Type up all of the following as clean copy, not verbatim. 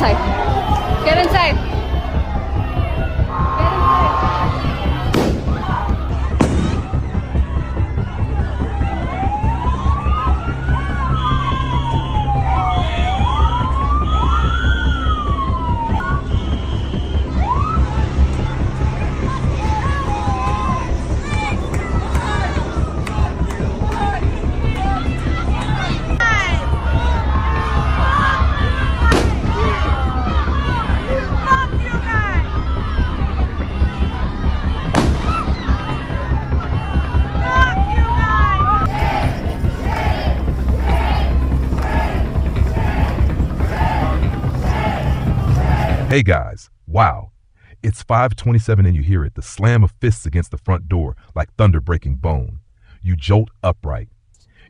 inside. Get inside. Get inside. Hey guys, wow. It's 5:27 and you hear it, the slam of fists against the front door like thunder breaking bone. You jolt upright.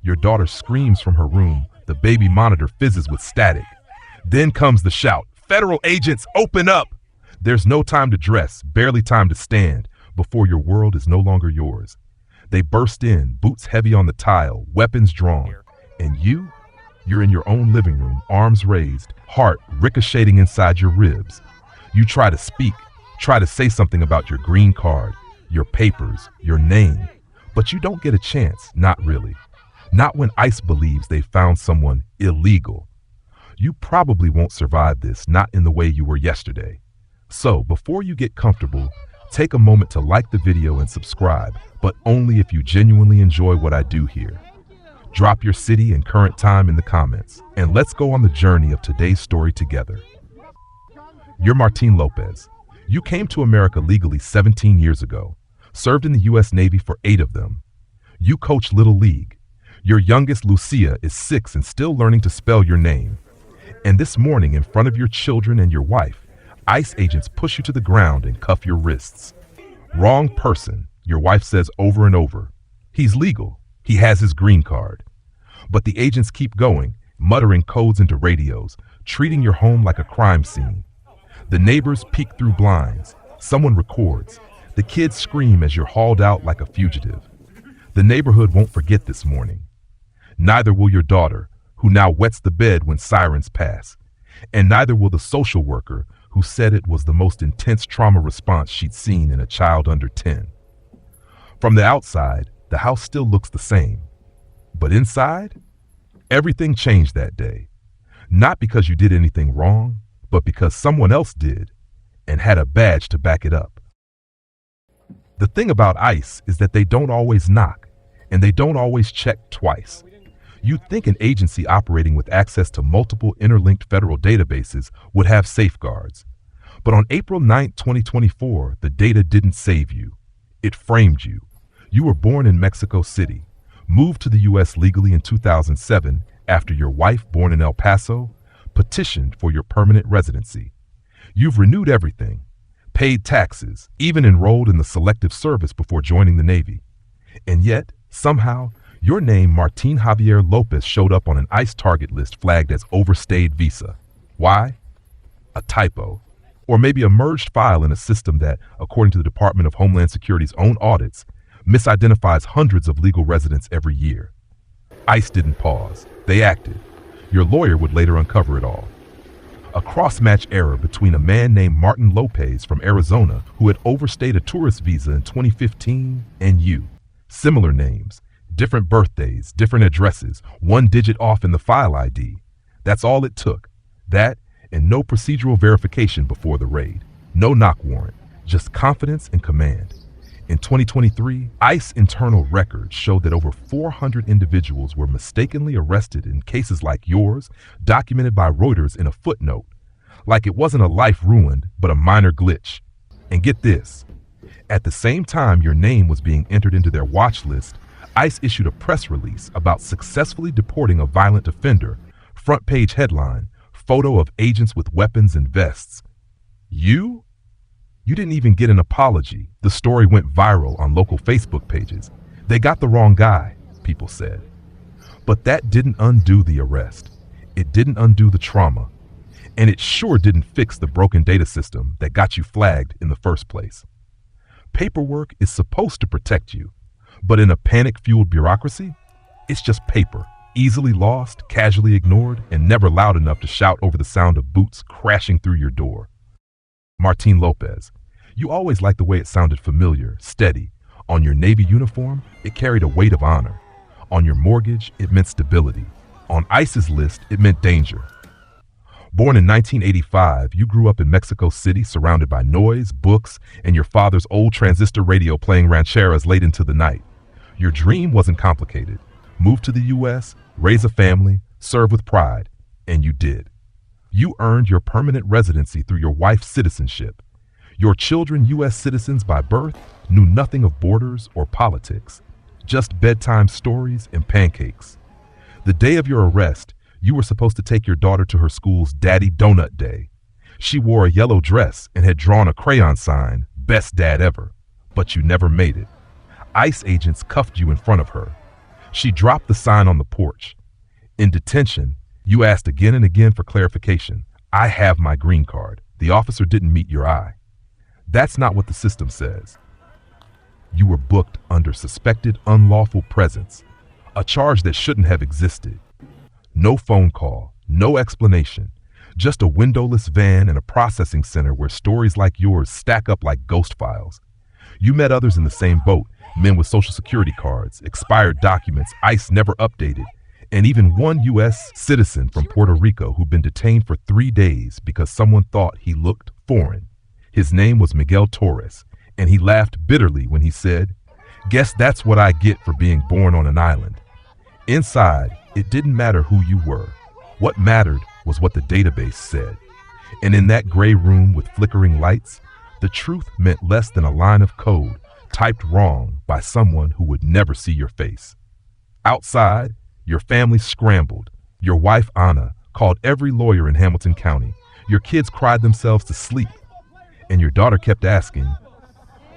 Your daughter screams from her room. The baby monitor fizzes with static. Then comes the shout, "Federal agents, open up!" There's no time to dress, barely time to stand, before your world is no longer yours. They burst in, boots heavy on the tile, weapons drawn. And you're in your own living room, arms raised, heart ricocheting inside your ribs. You try to speak, try to say something about your green card, your papers, your name, but you don't get a chance, not really. Not when ICE believes they found someone illegal. You probably won't survive this, not in the way you were yesterday. So before you get comfortable, take a moment to like the video and subscribe, but only if you genuinely enjoy what I do here. Drop your city and current time in the comments, and let's go on the journey of today's story together. You're Martín López. You came to America legally 17 years ago, served in the U.S. Navy for 8 of them. You coach Little League. Your youngest, Lucia, is 6 and still learning to spell your name. And this morning, in front of your children and your wife, ICE agents push you to the ground and cuff your wrists. Wrong person, your wife says over and over. He's legal. He has his green card. But the agents keep going, muttering codes into radios, treating your home like a crime scene. The neighbors peek through blinds. Someone records. The kids scream as you're hauled out like a fugitive. The neighborhood won't forget this morning. Neither will your daughter, who now wets the bed when sirens pass. And neither will the social worker, who said it was the most intense trauma response she'd seen in a child under 10. From the outside, the house still looks the same. But inside, everything changed that day. Not because you did anything wrong, but because someone else did and had a badge to back it up. The thing about ICE is that they don't always knock, and they don't always check twice. You'd think an agency operating with access to multiple interlinked federal databases would have safeguards. But on April 9, 2024, the data didn't save you. It framed you. You were born in Mexico City, moved to the U.S. legally in 2007 after your wife, born in El Paso, petitioned for your permanent residency. You've renewed everything, paid taxes, even enrolled in the Selective Service before joining the Navy. And yet, somehow, your name, Martín Javier López, showed up on an ICE target list flagged as overstayed visa. Why? A typo. Or maybe a merged file in a system that, according to the Department of Homeland Security's own audits, misidentifies hundreds of legal residents every year. ICE didn't pause. They acted. Your lawyer would later uncover it all. A cross-match error between a man named Martín López from Arizona who had overstayed a tourist visa in 2015 and you. Similar names, different birthdays, different addresses, 1 digit off in the file ID. That's all it took. That and no procedural verification before the raid. No knock warrant, just confidence and command. In 2023, ICE internal records showed that over 400 individuals were mistakenly arrested in cases like yours, documented by Reuters in a footnote. Like it wasn't a life ruined, but a minor glitch. And get this, at the same time your name was being entered into their watch list, ICE issued a press release about successfully deporting a violent offender. Front page headline, photo of agents with weapons and vests. You didn't even get an apology. The story went viral on local Facebook pages. They got the wrong guy, people said. But that didn't undo the arrest. It didn't undo the trauma. And it sure didn't fix the broken data system that got you flagged in the first place. Paperwork is supposed to protect you, but in a panic-fueled bureaucracy, it's just paper, Easily lost, casually ignored, and never loud enough to shout over the sound of boots crashing through your door. Martín López. You always liked the way it sounded familiar, steady. On your Navy uniform, it carried a weight of honor. On your mortgage, it meant stability. On ICE's list, it meant danger. Born in 1985, you grew up in Mexico City surrounded by noise, books, and your father's old transistor radio playing rancheras late into the night. Your dream wasn't complicated. Move to the U.S., raise a family, serve with pride, and you did. You earned your permanent residency through your wife's citizenship. Your children, U.S. citizens by birth, knew nothing of borders or politics, just bedtime stories and pancakes. The day of your arrest, you were supposed to take your daughter to her school's Daddy Donut Day. She wore a yellow dress and had drawn a crayon sign, "Best Dad Ever," but you never made it. ICE agents cuffed you in front of her. She dropped the sign on the porch. In detention, you asked again and again for clarification. "I have my green card." The officer didn't meet your eye. That's not what the system says. You were booked under suspected unlawful presence, a charge that shouldn't have existed. No phone call, no explanation, just a windowless van and a processing center where stories like yours stack up like ghost files. You met others in the same boat, men with social security cards, expired documents ICE never updated, and even one U.S. citizen from Puerto Rico who'd been detained for 3 days because someone thought he looked foreign. His name was Miguel Torres, and he laughed bitterly when he said, "Guess that's what I get for being born on an island." Inside, it didn't matter who you were. What mattered was what the database said. And in that gray room with flickering lights, the truth meant less than a line of code typed wrong by someone who would never see your face. Outside, your family scrambled. Your wife, Anna, called every lawyer in Hamilton County. Your kids cried themselves to sleep. And your daughter kept asking,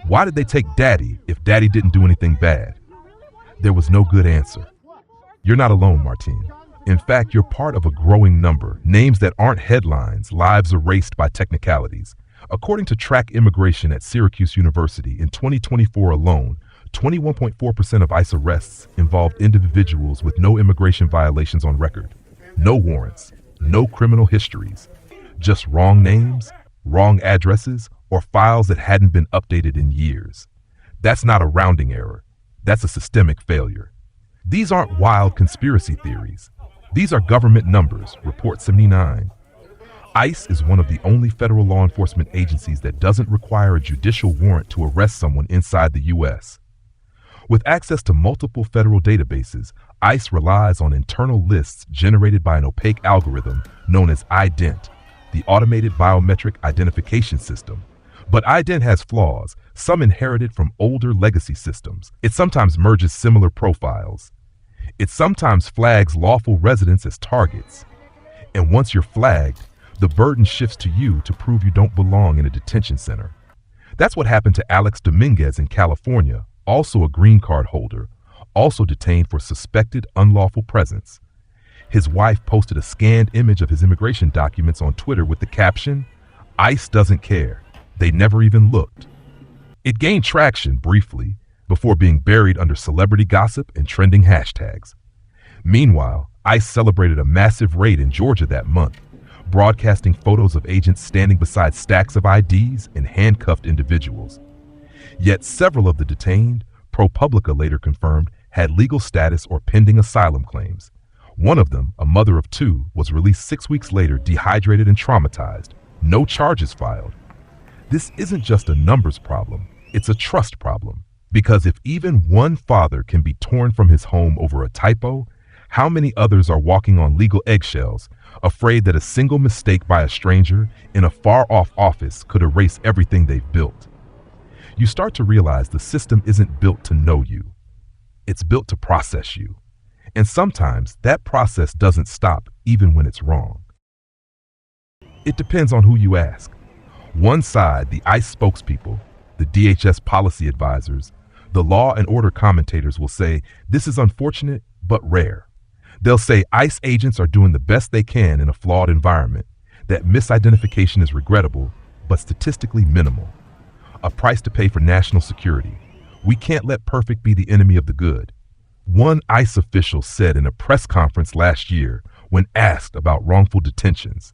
"Why did they take Daddy if Daddy didn't do anything bad?" There was no good answer. You're not alone, Martín. In fact, you're part of a growing number, names that aren't headlines, lives erased by technicalities. According to Track Immigration at Syracuse University, in 2024 alone, 21.4% of ICE arrests involved individuals with no immigration violations on record. No warrants, no criminal histories, just wrong names, wrong addresses, or files that hadn't been updated in years. That's not a rounding error. That's a systemic failure. These aren't wild conspiracy theories. These are government numbers, Report 79. ICE is one of the only federal law enforcement agencies that doesn't require a judicial warrant to arrest someone inside the U.S. With access to multiple federal databases, ICE relies on internal lists generated by an opaque algorithm known as IDENT, the Automated Biometric Identification System. But IDENT has flaws, some inherited from older legacy systems. It sometimes merges similar profiles. It sometimes flags lawful residents as targets. And once you're flagged, the burden shifts to you to prove you don't belong in a detention center. That's what happened to Alex Dominguez in California, also a green card holder, also detained for suspected unlawful presence. His wife posted a scanned image of his immigration documents on Twitter with the caption, "ICE doesn't care. They never even looked." It gained traction briefly before being buried under celebrity gossip and trending hashtags. Meanwhile, ICE celebrated a massive raid in Georgia that month, broadcasting photos of agents standing beside stacks of IDs and handcuffed individuals. Yet several of the detained, ProPublica later confirmed, had legal status or pending asylum claims. One of them, a mother of 2, was released 6 weeks later dehydrated and traumatized. No charges filed. This isn't just a numbers problem, it's a trust problem. Because if even one father can be torn from his home over a typo, how many others are walking on legal eggshells, afraid that a single mistake by a stranger in a far-off office could erase everything they've built? You start to realize the system isn't built to know you. It's built to process you. And sometimes that process doesn't stop even when it's wrong. It depends on who you ask. One side, the ICE spokespeople, the DHS policy advisors, the law and order commentators will say, this is unfortunate, but rare. They'll say ICE agents are doing the best they can in a flawed environment, that misidentification is regrettable, but statistically minimal. A price to pay for national security. We can't let perfect be the enemy of the good. One ICE official said in a press conference last year when asked about wrongful detentions.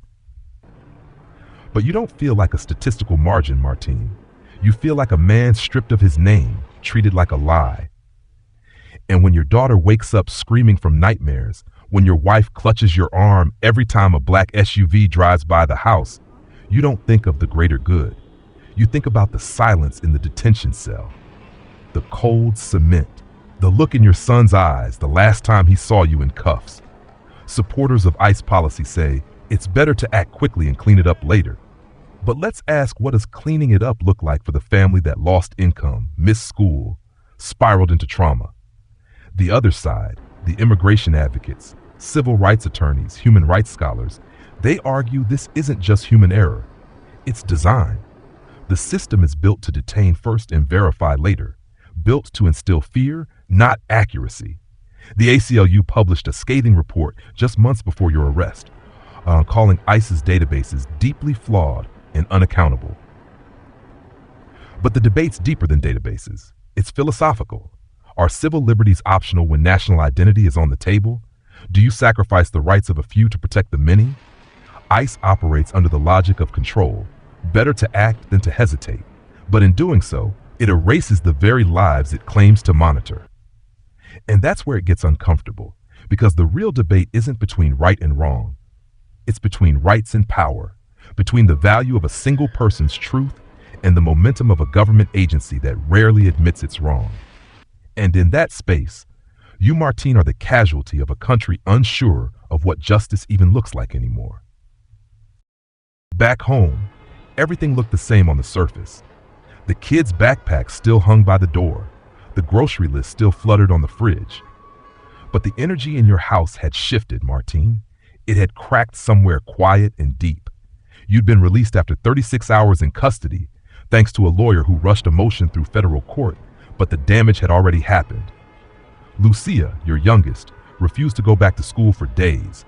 But you don't feel like a statistical margin, Martine. You feel like a man stripped of his name, treated like a lie. And when your daughter wakes up screaming from nightmares, when your wife clutches your arm every time a black SUV drives by the house, you don't think of the greater good. You think about the silence in the detention cell, the cold cement, the look in your son's eyes the last time he saw you in cuffs. Supporters of ICE policy say it's better to act quickly and clean it up later. But let's ask, what does cleaning it up look like for the family that lost income, missed school, spiraled into trauma? The other side, the immigration advocates, civil rights attorneys, human rights scholars, they argue this isn't just human error, it's design. The system is built to detain first and verify later, built to instill fear, not accuracy. The ACLU published a scathing report just months before your arrest, calling ICE's databases deeply flawed and unaccountable. But the debate's deeper than databases. It's philosophical. Are civil liberties optional when national identity is on the table? Do you sacrifice the rights of a few to protect the many? ICE operates under the logic of control. Better to act than to hesitate. But in doing so, it erases the very lives it claims to monitor. And that's where it gets uncomfortable, because the real debate isn't between right and wrong. It's between rights and power, between the value of a single person's truth and the momentum of a government agency that rarely admits it's wrong. And in that space, you, Martine, are the casualty of a country unsure of what justice even looks like anymore. Back home, everything looked the same on the surface. The kids' backpacks still hung by the door. The grocery list still fluttered on the fridge. But the energy in your house had shifted, Martine. It had cracked somewhere quiet and deep. You'd been released after 36 hours in custody, thanks to a lawyer who rushed a motion through federal court, but the damage had already happened. Lucia, your youngest, refused to go back to school for days.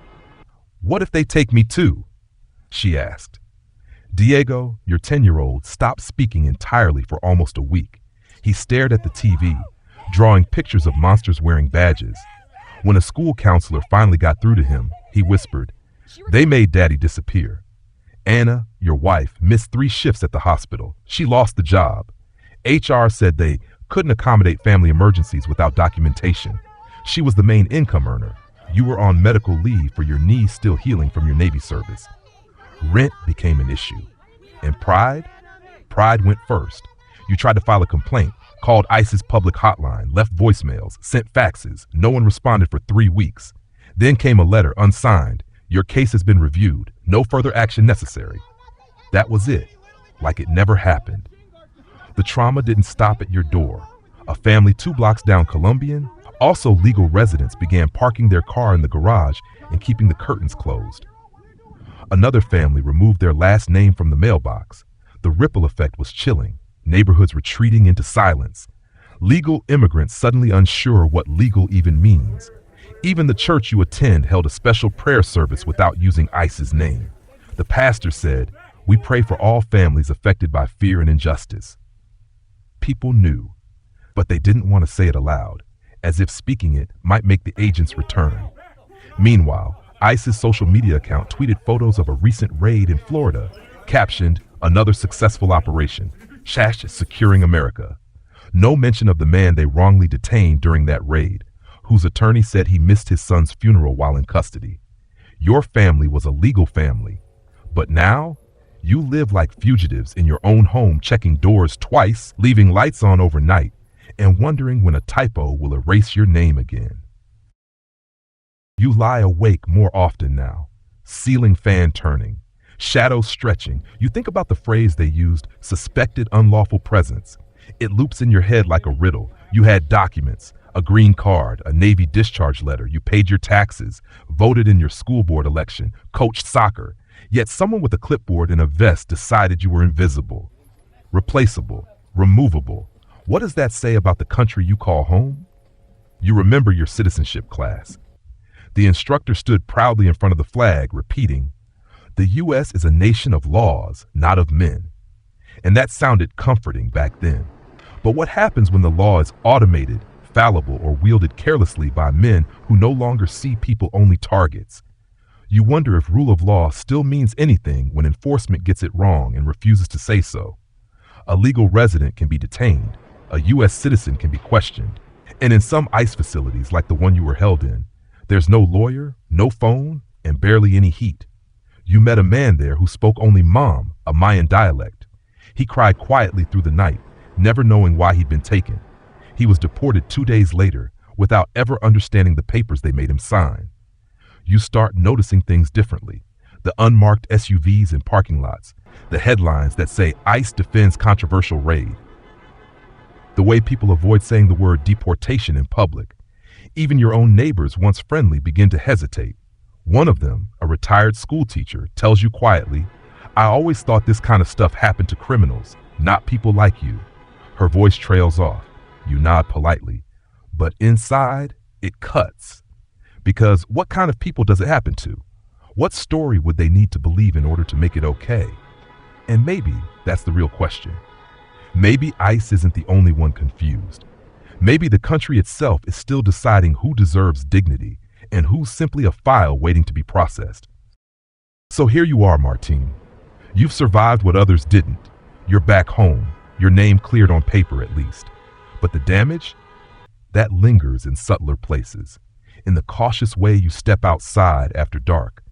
"What if they take me too?" she asked. Diego, your 10-year-old, stopped speaking entirely for almost a week. He stared at the TV, drawing pictures of monsters wearing badges. When a school counselor finally got through to him, he whispered, "They made Daddy disappear. Anna, your wife, missed 3 shifts at the hospital. She lost the job. HR said they couldn't accommodate family emergencies without documentation. She was the main income earner. You were on medical leave for your knee still healing from your Navy service." Rent became an issue. And pride? Pride went first. You tried to file a complaint, called ICE's public hotline, left voicemails, sent faxes. No one responded for 3 weeks. Then came a letter unsigned. "Your case has been reviewed. No further action necessary." That was it, like it never happened. The trauma didn't stop at your door. A family 2 blocks down Columbian, also legal residents, began parking their car in the garage and keeping the curtains closed. Another family removed their last name from the mailbox. The ripple effect was chilling. Neighborhoods retreating into silence. Legal immigrants suddenly unsure what legal even means. Even the church you attend held a special prayer service without using ICE's name. The pastor said, "We pray for all families affected by fear and injustice." People knew, but they didn't want to say it aloud, as if speaking it might make the agents return. Meanwhile, ICE's social media account tweeted photos of a recent raid in Florida, captioned, "Another successful operation, Shash securing America." No mention of the man they wrongly detained during that raid, whose attorney said he missed his son's funeral while in custody. Your family was a legal family, but now you live like fugitives in your own home, checking doors twice, leaving lights on overnight, and wondering when a typo will erase your name again. You lie awake more often now, ceiling fan turning, shadows stretching. You think about the phrase they used, suspected unlawful presence. It loops in your head like a riddle. You had documents, a green card, a Navy discharge letter. You paid your taxes, voted in your school board election, coached soccer. Yet someone with a clipboard and a vest decided you were invisible, replaceable, removable. What does that say about the country you call home? You remember your citizenship class. The instructor stood proudly in front of the flag, repeating, "The U.S. is a nation of laws, not of men." And that sounded comforting back then. But what happens when the law is automated, fallible or wielded carelessly by men who no longer see people only targets. You wonder if rule of law still means anything when enforcement gets it wrong and refuses to say so. A legal resident can be detained, a U.S. citizen can be questioned, and in some ICE facilities like the one you were held in, there's no lawyer, no phone, and barely any heat. You met a man there who spoke only Mam, a Mayan dialect. He cried quietly through the night, never knowing why he'd been taken. He was deported 2 days later without ever understanding the papers they made him sign. You start noticing things differently. The unmarked SUVs in parking lots, the headlines that say ICE defends controversial raid, the way people avoid saying the word deportation in public. Even your own neighbors, once friendly, begin to hesitate. One of them, a retired school teacher, tells you quietly, "I always thought this kind of stuff happened to criminals, not people like you." Her voice trails off. You nod politely. But inside, it cuts. Because what kind of people does it happen to? What story would they need to believe in order to make it okay? And maybe that's the real question. Maybe ICE isn't the only one confused. Maybe the country itself is still deciding who deserves dignity and who's simply a file waiting to be processed. So here you are, Martín. You've survived what others didn't. You're back home, your name cleared on paper at least. But the damage? That lingers in subtler places. In the cautious way you step outside after dark.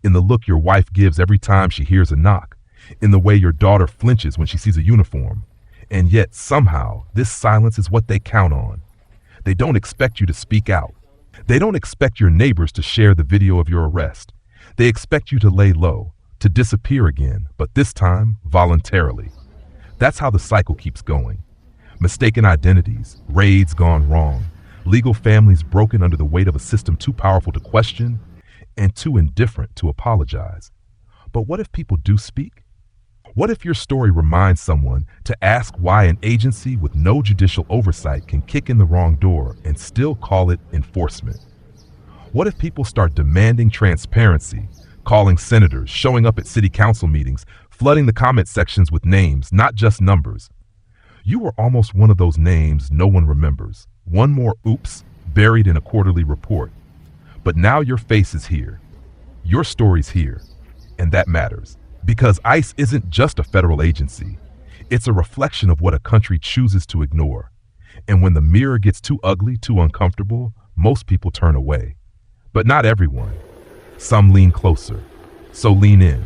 In the look your wife gives every time she hears a knock. In the way your daughter flinches when she sees a uniform. And yet, somehow, this silence is what they count on. They don't expect you to speak out. They don't expect your neighbors to share the video of your arrest. They expect you to lay low, to disappear again, but this time, voluntarily. That's how the cycle keeps going. Mistaken identities, raids gone wrong, legal families broken under the weight of a system too powerful to question and too indifferent to apologize. But what if people do speak? What if your story reminds someone to ask why an agency with no judicial oversight can kick in the wrong door and still call it enforcement? What if people start demanding transparency, calling senators, showing up at city council meetings, flooding the comment sections with names, not just numbers? You were almost one of those names no one remembers. One more oops buried in a quarterly report. But now your face is here. Your story's here. And that matters. Because ICE isn't just a federal agency. It's a reflection of what a country chooses to ignore. And when the mirror gets too ugly, too uncomfortable, most people turn away. But not everyone. Some lean closer. So lean in.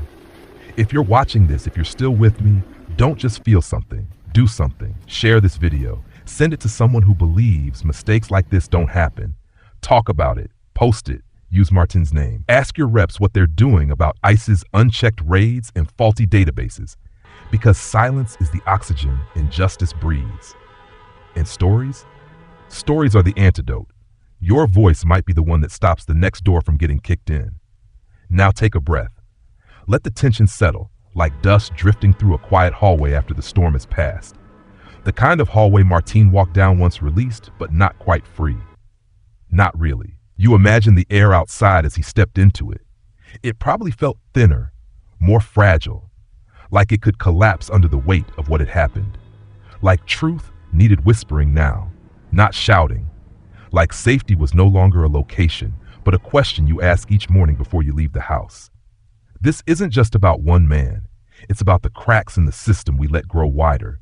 If you're watching this, if you're still with me, don't just feel something. Do something. Share this video. Send it to someone who believes mistakes like this don't happen. Talk about it. Post it. Use Martín's name. Ask your reps what they're doing about ICE's unchecked raids and faulty databases. Because silence is the oxygen injustice breathes. And stories? Stories are the antidote. Your voice might be the one that stops the next door from getting kicked in. Now take a breath. Let the tension settle, like dust drifting through a quiet hallway after the storm has passed. The kind of hallway Martín walked down once released, but not quite free. Not really. You imagine the air outside as he stepped into it. It probably felt thinner, more fragile, like it could collapse under the weight of what had happened. Like truth needed whispering now, not shouting. Like safety was no longer a location, but a question you ask each morning before you leave the house. This isn't just about one man. It's about the cracks in the system we let grow wider.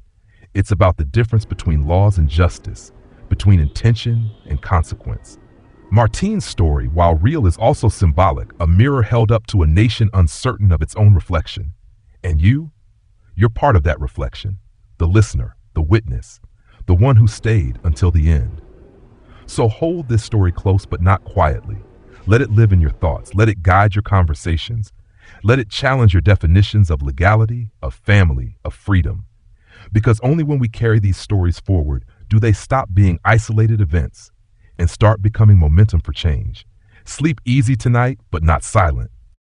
It's about the difference between laws and justice, between intention and consequence. Martín's story, while real, is also symbolic, a mirror held up to a nation uncertain of its own reflection. And you're part of that reflection, the listener, the witness, the one who stayed until the end. So hold this story close, but not quietly. Let it live in your thoughts. Let it guide your conversations. Let it challenge your definitions of legality, of family, of freedom. Because only when we carry these stories forward do they stop being isolated events and start becoming momentum for change. Sleep easy tonight, but not silent.